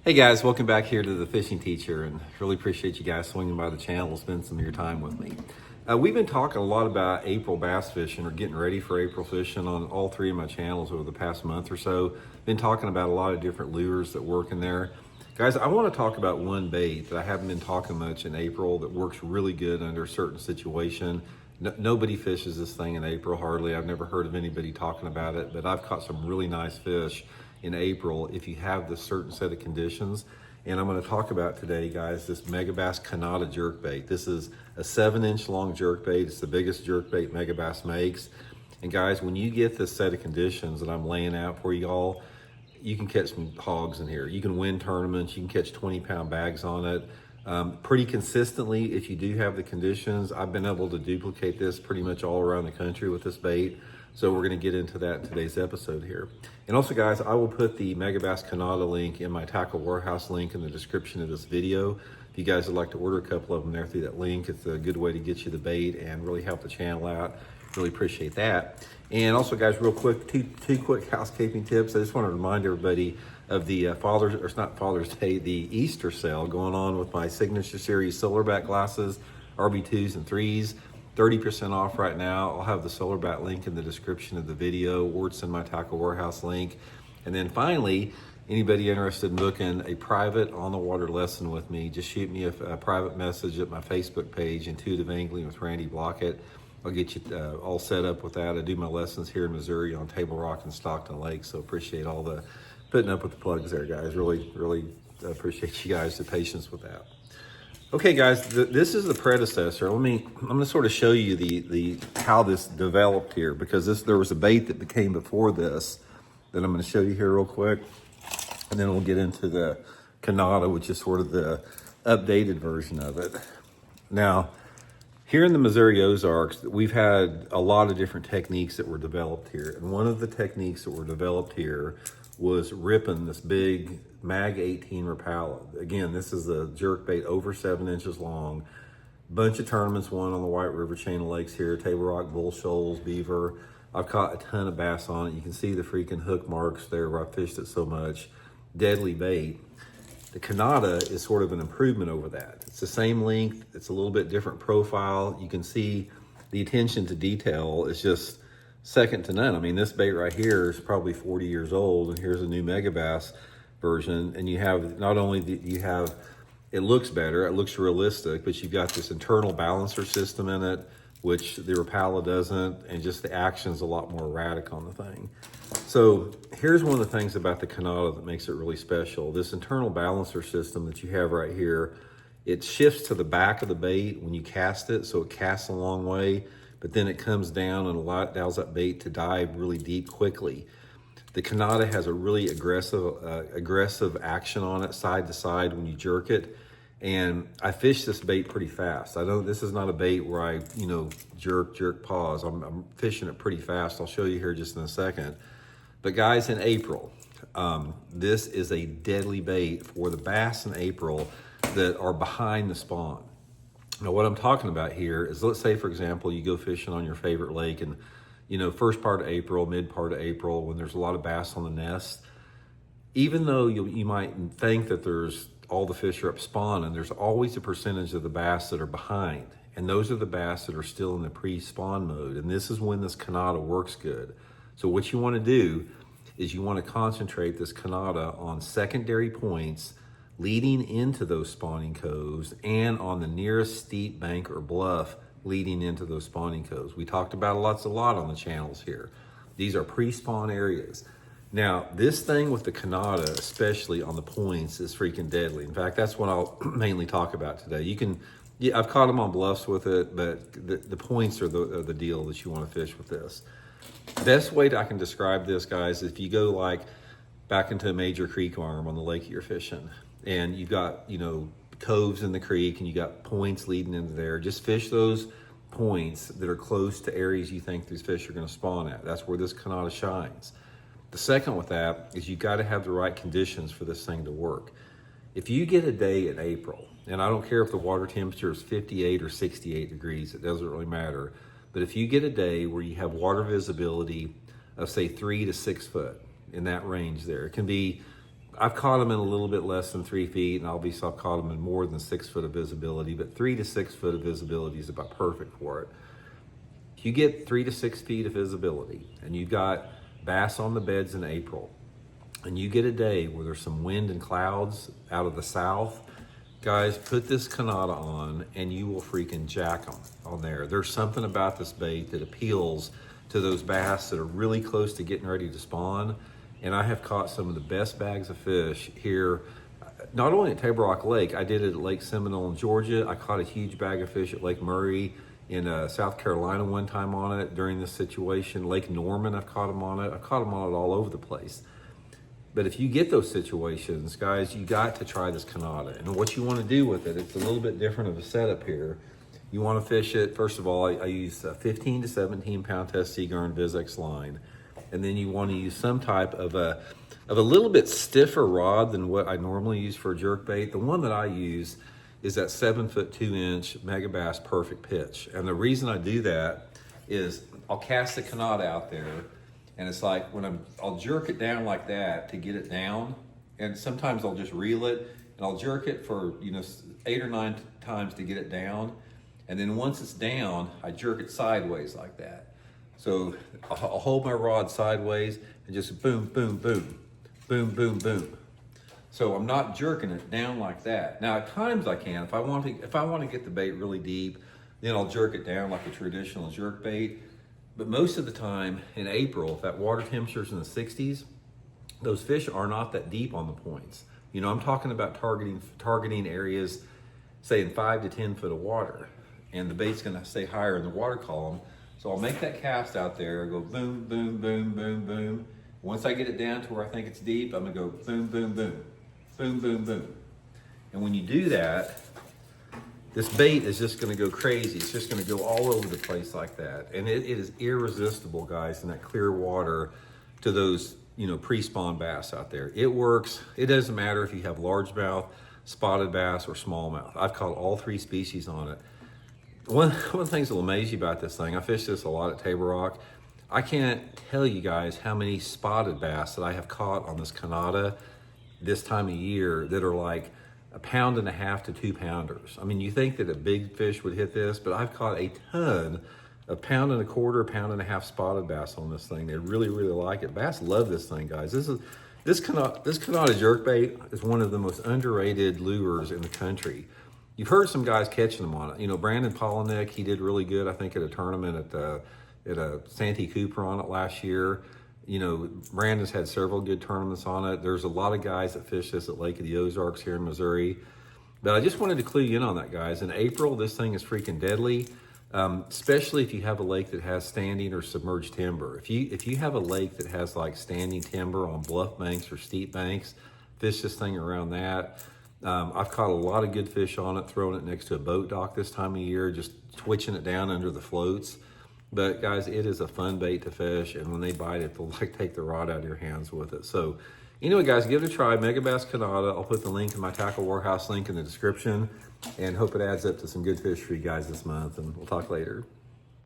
Hey guys, welcome back here to the Fishing Teacher, and really appreciate you guys swinging by the channel to spend some of your time with me. We've been talking a lot about April bass fishing, or getting ready for April fishing, on all three of my channels over the past month or so. Been talking about a lot of different lures that work in there. Guys, I want to talk about one bait that I haven't been talking much in April that works really good under a certain situation. Nobody fishes this thing in April, hardly. I've never heard of anybody talking about it, but I've caught some really nice fish in April if you have this certain set of conditions. And I'm going to talk about today, guys, this Megabass kanata jerkbait. This is a 7-inch long jerkbait. It's the biggest jerkbait Megabass makes. And guys, when you get this set of conditions that I'm laying out for you all, you can catch some hogs in here. You can win tournaments. You can catch 20-pound bags on it. Pretty consistently, if you do have the conditions. I've been able to duplicate this pretty much all around the country with this bait. So we're going to get into that in today's episode here. And also, guys, I will put the Megabass Kanata link in my Tackle Warehouse link in the description of this video. If you guys would like to order a couple of them there through that link, it's a good way to get you the bait and really help the channel out. Really appreciate that. And also, guys, real quick, two quick housekeeping tips. I just want to remind everybody of the Father's Day, the Easter sale going on with my Signature Series Silverback glasses, RB2s and 3s. 30% off right now. I'll have the Silverback link in the description of the video, or it's in my Tackle Warehouse link. And then finally, anybody interested in booking a private on-the-water lesson with me, just shoot me a private message at my Facebook page, Intuitive Angling with Randy Blockett. I'll get you all set up with that. I do my lessons here in Missouri on Table Rock and Stockton Lake, so appreciate all the putting up with the plugs there, guys. Really appreciate you guys' the patience with that. Okay, guys, this is the predecessor. I'm going to sort of show you the how this developed here, because there was a bait that came before this that I'm going to show you here real quick, and then we'll get into the kanata, which is sort of the updated version of it. Now, here in the Missouri Ozarks, we've had a lot of different techniques that were developed here, and one of the techniques that were developed here was ripping this big Mag 18 Rapala. Again, this is a jerkbait over 7 inches long. Bunch of tournaments won on the White River chain of lakes here, Table Rock, Bull Shoals, Beaver. I've caught a ton of bass on it. You can see the freaking hook marks there where I fished it so much. Deadly bait. The kanata is sort of an improvement over that. It's the same length, it's a little bit different profile. You can see the attention to detail is just second to none. I mean, this bait right here is probably 40 years old, and here's a new Megabass version. And you have, not only it looks better, it looks realistic, but you've got this internal balancer system in it, which the Rapala doesn't, and just the action's a lot more erratic on the thing. So here's one of the things about the kanata that makes it really special. This internal balancer system that you have right here, it shifts to the back of the bait when you cast it, so it casts a long way, but then it comes down and allows that bait to dive really deep quickly. The kanata has a really aggressive action on it, side to side when you jerk it. And I fish this bait pretty fast. This is not a bait where I, jerk, pause. I'm fishing it pretty fast. I'll show you here just in a second. But guys, in April, this is a deadly bait for the bass in April that are behind the spawn. Now, what I'm talking about here is, let's say, for example, you go fishing on your favorite lake and, first part of April, mid part of April, when there's a lot of bass on the nest. Even though you might think that all the fish are up spawning, there's always a percentage of the bass that are behind. And those are the bass that are still in the pre-spawn mode. And this is when this kanata works good. So what you want to do is you want to concentrate this kanata on secondary points leading into those spawning coves and on the nearest steep bank or bluff leading into those spawning coves. We talked about a lot on the channels here. These are pre-spawn areas. Now, this thing with the kanata, especially on the points, is freaking deadly. In fact, that's what I'll mainly talk about today. I've caught them on bluffs with it, but the points are the deal that you want to fish with this. Best way I can describe this, guys, is if you go like back into a major creek arm on the lake you're fishing, and you've got, coves in the creek and you got points leading into there, just fish those points that are close to areas you think these fish are going to spawn at. That's where this kanata shines. The second with that is you've got to have the right conditions for this thing to work. If you get a day in April, and I don't care if the water temperature is 58 or 68 degrees, it doesn't really matter. But if you get a day where you have water visibility of say 3 to 6 foot, in that range there, it can be I've caught them in a little bit less than 3 feet, and obviously I've caught them in more than 6 foot of visibility, but 3 to 6 foot of visibility is about perfect for it. If you get 3 to 6 feet of visibility and you've got bass on the beds in April, and you get a day where there's some wind and clouds out of the south, guys, put this kanata on and you will freaking jack them on there. There's something about this bait that appeals to those bass that are really close to getting ready to spawn. And I have caught some of the best bags of fish here, not only at Table Rock Lake. I did it at Lake Seminole in Georgia. I caught a huge bag of fish at Lake Murray in South Carolina one time on it during this situation. Lake Norman, I've caught them on it. I've caught them on it all over the place. But if you get those situations, guys, you got to try this kanata. And what you want to do with it, it's a little bit different of a setup here. You want to fish it, first of all, I use a 15 to 17 pound test Seaguar Vizex line. And then you want to use some type of a little bit stiffer rod than what I normally use for a jerkbait. The one that I use is that 7 foot 2 inch Megabass Perfect Pitch. And the reason I do that is I'll cast the kanata out there, and it's like when I'll jerk it down like that to get it down, and sometimes I'll just reel it and I'll jerk it for 8 or 9 times to get it down, and then once it's down, I jerk it sideways like that. So I'll hold my rod sideways and just boom, boom, boom, boom, boom, boom. So I'm not jerking it down like that. Now at times I can, if I want to get the bait really deep, then I'll jerk it down like a traditional jerk bait. But most of the time in April, if that water temperature's in the 60s, those fish are not that deep on the points. I'm talking about targeting areas, say in 5 to 10 foot of water, and the bait's gonna stay higher in the water column. So I'll make that cast out there, go boom, boom, boom, boom, boom. Once I get it down to where I think it's deep, I'm gonna go boom, boom, boom, boom, boom, boom. And when you do that, this bait is just gonna go crazy. It's just gonna go all over the place like that. And it is irresistible, guys, in that clear water to those, pre-spawn bass out there. It works. It doesn't matter if you have largemouth, spotted bass, or smallmouth. I've caught all 3 species on it. One of the things that will amaze you about this thing, I fish this a lot at Table Rock. I can't tell you guys how many spotted bass that I have caught on this kanata this time of year that are like 1.5 to 2 pounders. I mean, you think that a big fish would hit this, but I've caught a ton of 1.25 pound, 1.5 spotted bass on this thing. They really, really like it. Bass love this thing, guys. This kanata jerkbait is one of the most underrated lures in the country. You've heard some guys catching them on it. Brandon Polinick, he did really good, I think, at a tournament at a Santee Cooper on it last year. Brandon's had several good tournaments on it. There's a lot of guys that fish this at Lake of the Ozarks here in Missouri. But I just wanted to clue you in on that, guys. In April, this thing is freaking deadly, especially if you have a lake that has standing or submerged timber. If you have a lake that has like standing timber on bluff banks or steep banks, fish this thing around that. I've caught a lot of good fish on it, throwing it next to a boat dock this time of year, just twitching it down under the floats. But guys, it is a fun bait to fish, and when they bite it, they'll take the rod out of your hands with it. So anyway, guys, give it a try. Megabass Kanata. I'll put the link in my Tackle Warehouse link in the description, and hope it adds up to some good fish for you guys this month, and we'll talk later.